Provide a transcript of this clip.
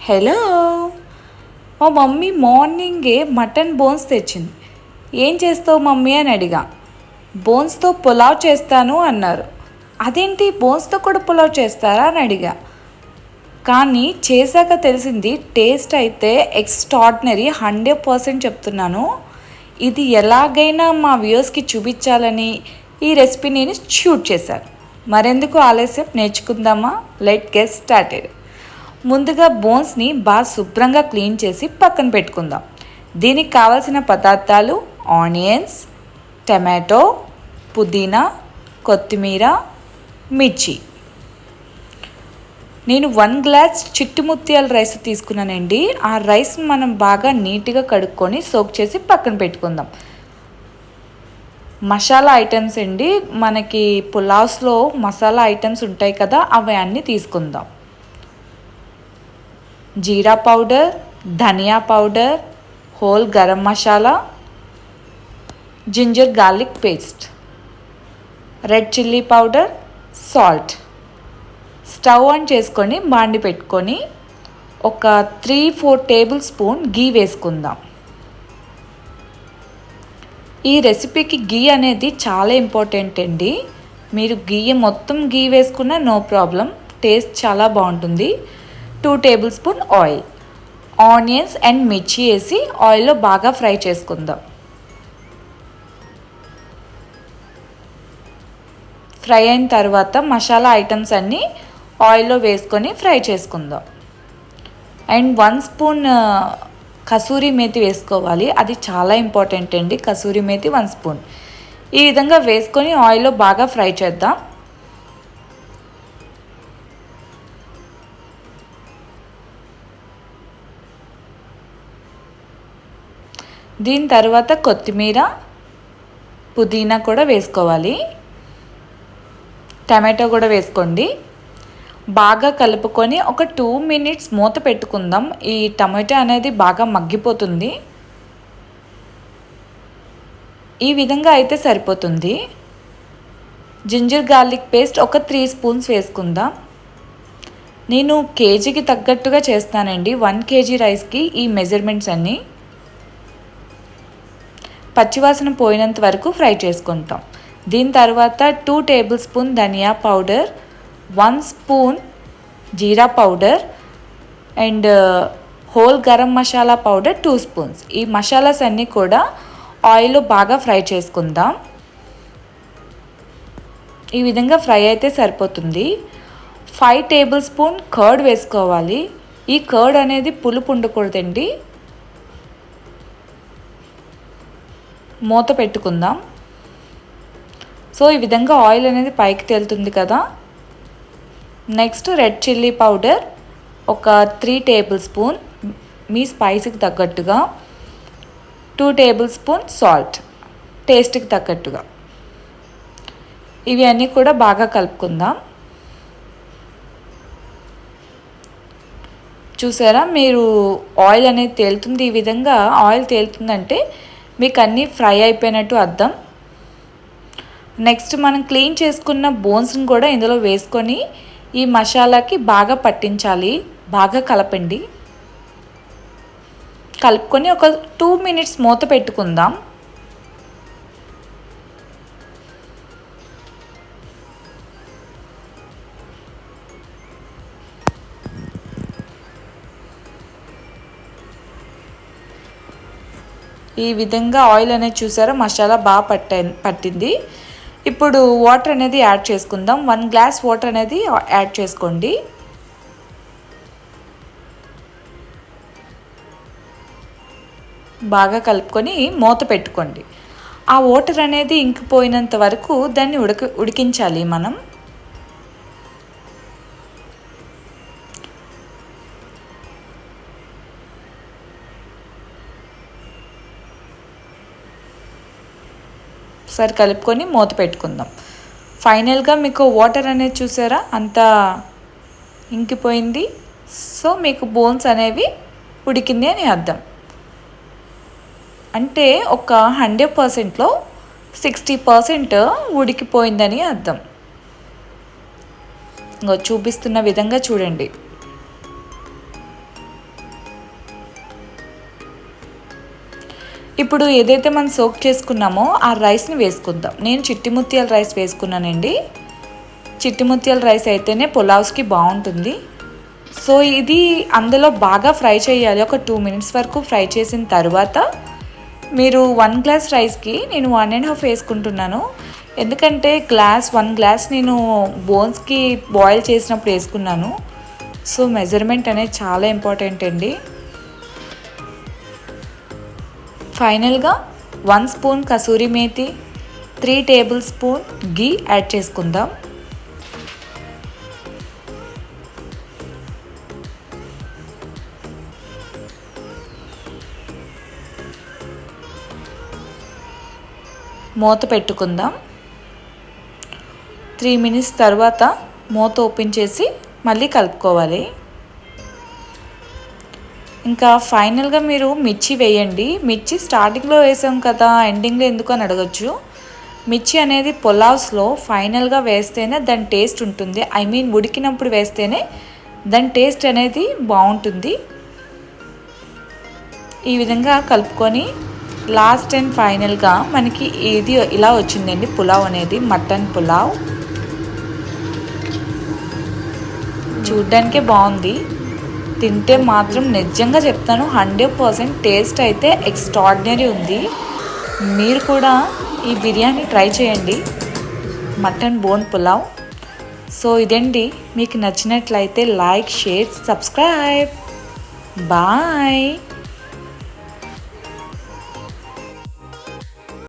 Hello, మా mummy మార్నింగే mutton bones తెచ్చింది. ఏం చేస్తావు మమ్మీ అని అడిగా. బోన్స్తో పులావ్ చేస్తాను అన్నారు. అదేంటి బోన్స్తో కూడా పులావ్ చేస్తారా అని అడిగా. కానీ చేశాక తెలిసింది టేస్ట్ అయితే ఎక్స్ట్రాడినరీ, 100% చెప్తున్నాను. ఇది ఎలాగైనా మా వ్యూయర్స్కి చూపించాలని ఈ రెసిపీ నేను షూట్ చేశాను. మరెందుకు ఆలస్యం, నేర్చుకుందామా? Let get started. ముందుగా బోన్స్ని బాగా శుభ్రంగా క్లీన్ చేసి పక్కన పెట్టుకుందాం. దీనికి కావాల్సిన పదార్థాలు: ఆనియన్స్, టమాటో, పుదీనా, కొత్తిమీర, మిర్చి. నేను 1 గ్లాస్ చిట్టు ముత్యాల రైస్ తీసుకున్నానండి. ఆ రైస్ మనం బాగా నీట్గా కడుక్కొని సోక్ చేసి పక్కన పెట్టుకుందాం. మసాలా ఐటమ్స్ అండి, మనకి పులావ్స్లో మసాలా ఐటమ్స్ ఉంటాయి కదా, అవి అన్నీ తీసుకుందాం. Jeera powder, dhania powder, whole garam masala, ginger garlic paste, red chilli powder, salt. Stove on చేసుకొని బాండి పెట్టుకొని ఒక 3-4 టేబుల్ స్పూన్ గీ వేసుకుందాం. ఈ రెసిపీకి గీ అనేది చాలా ఇంపార్టెంట్ అండి. మీరు మొత్తం గీ వేసుకున్నా నో ప్రాబ్లం, టేస్ట్ చాలా బాగుంటుంది. 2 table spoon oil, onions and మిర్చి వేసి ఆయిల్లో బాగా ఫ్రై చేసుకుందాం. ఫ్రై అయిన తర్వాత మసాలా ఐటమ్స్ అన్నీ ఆయిల్లో వేసుకొని ఫ్రై చేసుకుందాం. అండ్ 1 స్పూన్ కసూరి మేతి వేసుకోవాలి, అది చాలా ఇంపార్టెంట్ అండి. కసూరి మేతి 1 స్పూన్. ఈ విధంగా వేసుకొని ఆయిల్లో బాగా ఫ్రై చేద్దాం. దీని తర్వాత కొత్తిమీర, పుదీనా కూడా వేసుకోవాలి. టమాటో కూడా వేసుకోండి. బాగా కలుపుకొని ఒక 2 మినిట్స్ మూత పెట్టుకుందాం. ఈ టమాటో అనేది బాగా మగ్గిపోతుంది. ఈ విధంగా అయితే సరిపోతుంది. జింజర్ గార్లిక్ పేస్ట్ ఒక 3 స్పూన్స్ వేసుకుందాం. నేను కేజీకి తగ్గట్టుగా చేస్తానండి. 1 కేజీ రైస్కి ఈ మెజర్మెంట్స్ అన్నీ. పచ్చివాసన పోయినంత వరకు ఫ్రై చేసుకుంటాం. దీని తర్వాత 2 tablespoon dhania powder, 1 spoon jeera powder and whole garam masala powder 2 spoons. ఈ మసాలాస్ అన్నీ కూడా ఆయిల్లో బాగా ఫ్రై చేసుకుందాం. ఈ విధంగా ఫ్రై అయితే సరిపోతుంది. 5 టేబుల్ స్పూన్ కర్డ్ వేసుకోవాలి. ఈ కర్డ్ అనేది పులుపు ఉండకూడదండి. మూత పెట్టుకుందాం. సో ఈ విధంగా ఆయిల్ అనేది పైకి తేలుతుంది కదా. నెక్స్ట్ రెడ్ చిల్లీ పౌడర్ ఒక 3 టేబుల్ స్పూన్, మీ స్పైసీకి తగ్గట్టుగా. 2 టేబుల్ స్పూన్ సాల్ట్, టేస్ట్కి తగ్గట్టుగా. ఇవి అన్నీ కూడా బాగా కలుపుకుందాం. చూసారా, మీరు ఆయిల్ అనేది తేలుతుంది. ఈ విధంగా ఆయిల్ తేలుతుందంటే మీకు అన్నీ ఫ్రై అయిపోయినట్టు అర్థం. నెక్స్ట్ మనం క్లీన్ చేసుకున్న బోన్స్ని కూడా ఇందులో వేసుకొని ఈ మసాలాకి బాగా పట్టించాలి. బాగా కలపండి. కలుపుకొని ఒక 2 మినిట్స్ మూత పెట్టుకుందాం. ఈ విధంగా ఆయిల్ అనేది చూసారా, మసాలా బాగా పట్టింది. ఇప్పుడు వాటర్ అనేది యాడ్ చేసుకుందాం. 1 గ్లాస్ వాటర్ అనేది యాడ్ చేసుకోండి. బాగా కలుపుకొని మూత పెట్టుకోండి. ఆ వాటర్ అనేది ఇంకిపోయినంత వరకు దాన్ని ఉడికించాలి మనం. ఒకసారి కలుపుకొని మూత పెట్టుకుందాం. ఫైనల్గా మీకు వాటర్ అనేది చూసారా, అంతా ఇంకిపోయింది. సో మీకు బోన్స్ అనేవి ఉడికింది అని అర్థం. అంటే ఒక 100%లో 60% ఉడికిపోయిందని అర్థం. ఇంకో చూపిస్తున్న విధంగా చూడండి. ఇప్పుడు ఏదైతే మనం సోక్ చేసుకున్నామో ఆ రైస్ని వేసుకుందాం. నేను చిట్టి ముత్యాల రైస్ వేసుకున్నానండి. చిట్టి ముత్యాల రైస్ అయితేనే పులావ్స్కి బాగుంటుంది. సో ఇది అందులో బాగా ఫ్రై చేయాలి. ఒక 2 మినిట్స్ వరకు ఫ్రై చేసిన తర్వాత మీరు 1 గ్లాస్ రైస్కి నేను 1.5 వేసుకుంటున్నాను. ఎందుకంటే 1 గ్లాస్ నేను బోన్స్కి బాయిల్ చేసినప్పుడు వేసుకున్నాను. సో మెజర్మెంట్ అనేది చాలా ఇంపార్టెంట్ అండి. ఫైనల్గా 1 spoon kasuri methi, 3 tablespoon ghee add చేసుకుందాం. మూత పెట్టుకుందాం. 3 మినిట్స్ తర్వాత మూత ఓపెన్ చేసి మళ్ళీ కలుపుకోవాలి. ఇంకా ఫైనల్గా మీరు మిర్చి వేయండి. మిర్చి స్టార్టింగ్లో వేసాం కదా, ఎండింగ్లో ఎందుకు అని అడగచ్చు. మిర్చి అనేది పులావ్స్లో ఫైనల్గా వేస్తేనే దాని టేస్ట్ ఉంటుంది. ఉడికినప్పుడు వేస్తేనే దాని టేస్ట్ అనేది బాగుంటుంది. ఈ విధంగా కలుపుకొని లాస్ట్ అండ్ ఫైనల్గా మనకి ఇది ఇలా వచ్చిందండి పులావ్ అనేది, మటన్ పులావ్. చూడ్డానికే బాగుంది, తింటే మాత్రం నిజంగా చెప్తాను 100% టేస్ట్ అయితే ఎక్స్ట్రాడినరీ ఉంది. మీరు కూడా ఈ బిర్యానీ ట్రై చేయండి, మటన్ బోన్ పులావ్. సో ఇదండి, మీకు నచ్చినట్లయితే లైక్, షేర్, సబ్స్క్రైబ్. బాయ్.